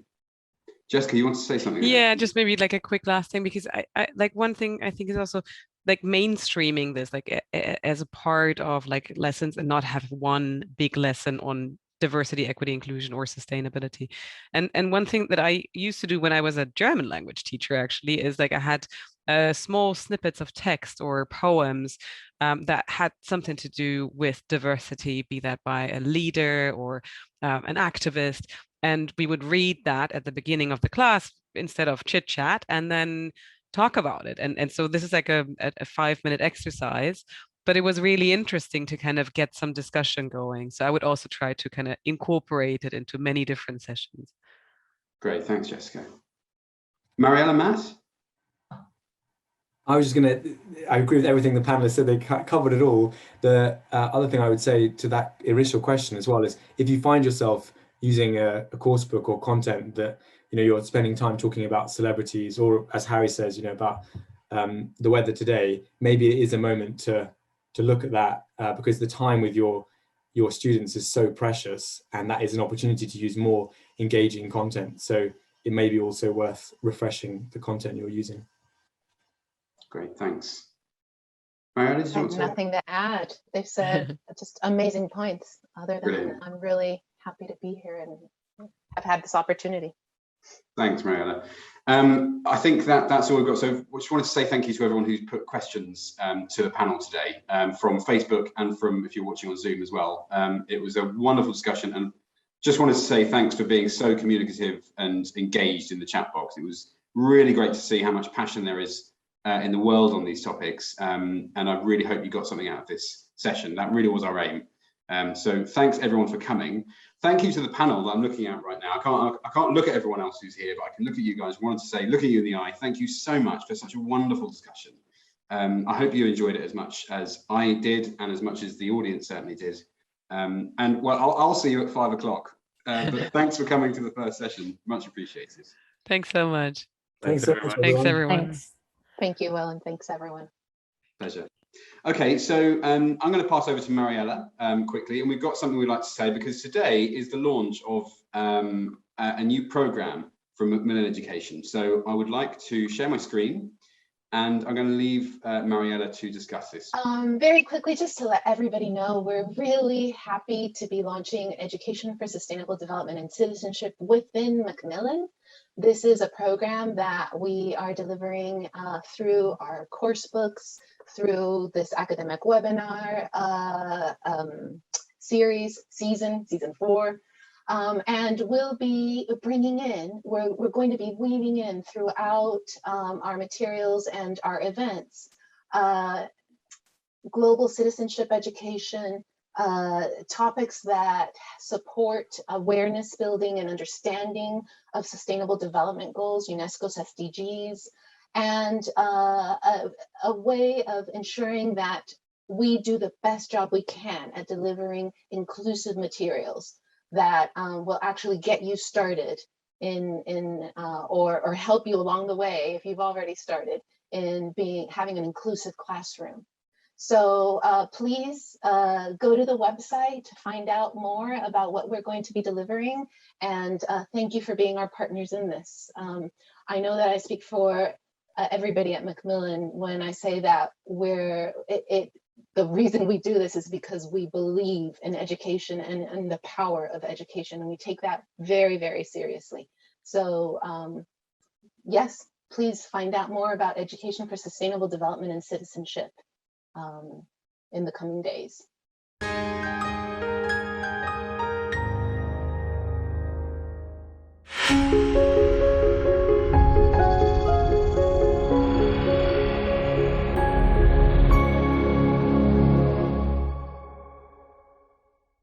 Jessica, you want to say something? Yeah, just maybe like a quick last thing, because I like one thing I think is also like mainstreaming this like as a part of like lessons and not have one big lesson on diversity, equity, inclusion, or sustainability. And one thing that I used to do when I was a German language teacher actually is like I had small snippets of text or poems that had something to do with diversity, be that by a leader or an activist. And we would read that at the beginning of the class instead of chit chat and then talk about it. And so this is like a 5-minute exercise, but it was really interesting to kind of get some discussion going. So I would also try to kind of incorporate it into many different sessions. Great, thanks, Jessica. Mariella, Matt? I agree with everything the panelists said. They covered it all. The other thing I would say to that initial question as well is if you find yourself using a course book or content that, you know, you're spending time talking about celebrities, or as Harry says, you know, about the weather today, maybe it is a moment to look at that because the time with your students is so precious, and that is an opportunity to use more engaging content. So it may be also worth refreshing the content you're using. Great, thanks. Mariella, I have nothing to add. They've said just amazing points. Other than Brilliant. I'm really happy to be here and I've had this opportunity. Thanks, Mariella. I think that's all we've got. So I just wanted to say thank you to everyone who's put questions to the panel today from Facebook and from, if you're watching on Zoom as well. It was a wonderful discussion, and just wanted to say thanks for being so communicative and engaged in the chat box. It was really great to see how much passion there is in the world on these topics, and I really hope you got something out of this session. That really was our aim. So thanks everyone for coming. Thank you to the panel that I'm looking at right now. I can't look at everyone else who's here, but I can look at you guys. I wanted to say, look at you in the eye. Thank you so much for such a wonderful discussion. I hope you enjoyed it as much as I did, and as much as the audience certainly did. And well, I'll see you at 5 o'clock. But thanks for coming to the first session. Much appreciated. Thanks so much. Thanks so much, Thanks, everyone. Thanks. Thank you, Will, and thanks everyone. Pleasure. Okay, so I'm going to pass over to Mariella quickly, and we've got something we'd like to say because today is the launch of a new program from Macmillan Education. So I would like to share my screen, and I'm going to leave Mariella to discuss this. Very quickly, just to let everybody know, we're really happy to be launching Education for Sustainable Development and Citizenship within Macmillan. This is a program that we are delivering through our course books, through this academic webinar season 4, and we'll be bringing in, we're going to be weaving in throughout our materials and our events, global citizenship education, topics that support awareness building and understanding of Sustainable Development Goals, UNESCO's SDGs, and a way of ensuring that we do the best job we can at delivering inclusive materials that will actually get you started or help you along the way if you've already started in having an inclusive classroom. So please go to the website to find out more about what we're going to be delivering. And thank you for being our partners in this. I know that I speak for everybody at Macmillan when I say that the reason we do this is because we believe in education and the power of education, and we take that very, very seriously. So yes, please find out more about education for sustainable development and citizenship in the coming days.